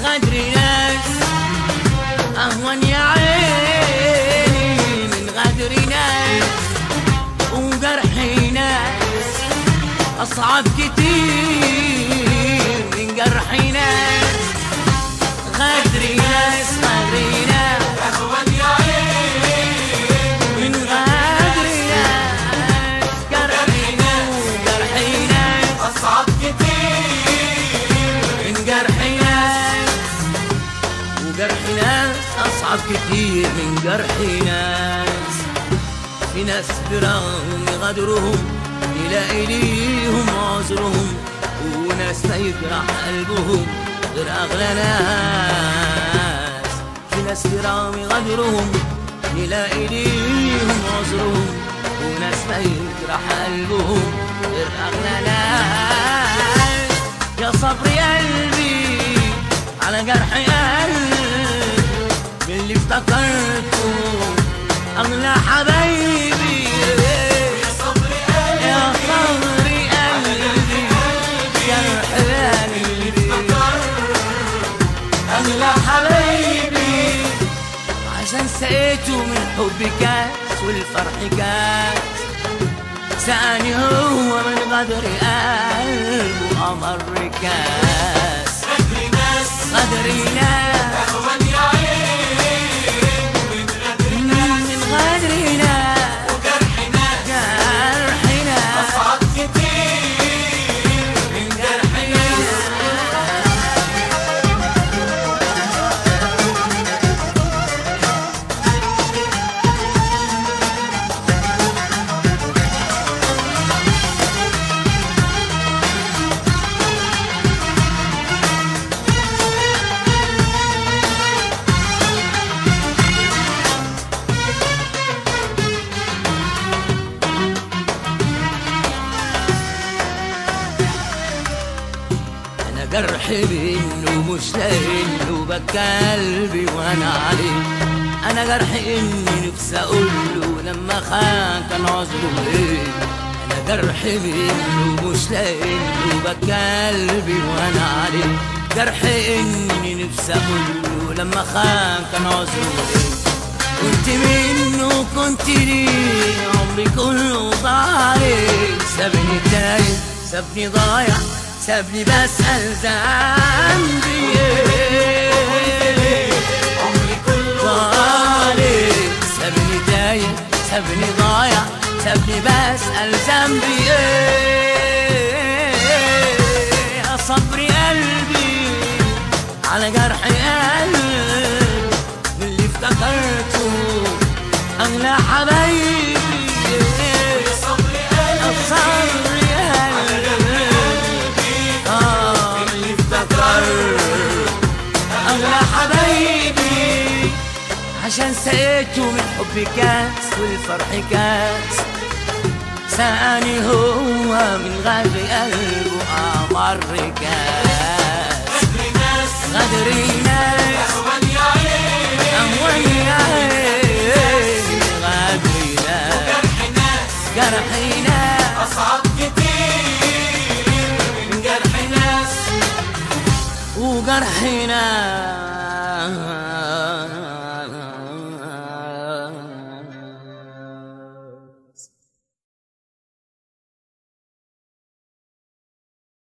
غدري ناس أهون يا عيني من غدري ناس، وجرحي ناس أصعب كتير من جرحي ناس. غدري ناس غدري ناس أهون يا عيني من غدري ناس، جرحي ناس وجرحي ناس أصعب كتير من جرحي ناس، وجرحي ناس أصعب كتير من جرحي ناس. في ناس برغم غدرهم يلاقي ليهم عذرهم، وناس يجرح قلبهم غير أغلى ناس. في ناس برغم غدرهم يلاقي ليهم عذرهم، وناس يجرح قلبهم غير أغلى ناس. يا صبر قلبي على جرح قلبي اللي افتكرته أغلى حبايبي. يا صبر قلبي يا صبر قلبي جرح قلبي أغلى حبايبي، عشان سقيته من حب كاس والفرح كاس. سقاني هو من غدر قلبه أمر كاس. غدري ناس غدري ناس أهون يا عيني من غدري ناس، من غدري ناس وجرحي ناس جرحي ناس أصعب كتير من جرحي ناس. جرحي منه مش لاقيله بكى قلبي وانا عليه. انا جرحي اني نفسي اقوله لما خان كان عذره ايه. انا جرحي منه مش لاقيله بكى قلبي وانا عليه. جرحي اني نفسي اقوله لما خان كان عذره ايه. كنت منه كنت ليه عمري كله ضايع. سابني تايه سابني ضايع سابني بسأل ذنبي ايه. عمري كله ضايع سابني تايه سابني ضايع سابني بسأل ذنبي ايه. يا صبر قلبي على جرح قلبي اللي افتكرته أغلى حبايبي. يا صبر قلبي أغلى حبايبي، عشان سقيته من حب كاس والفرح كاس. سقاني هو من غدر قلبه أمر كاس. غدري ناس غدري ناس أهون يا عيني أهون يا عيني غدري ناس وجرحي ناس جرحي ناس أصعب كتير من جرحي ناس وجرحنا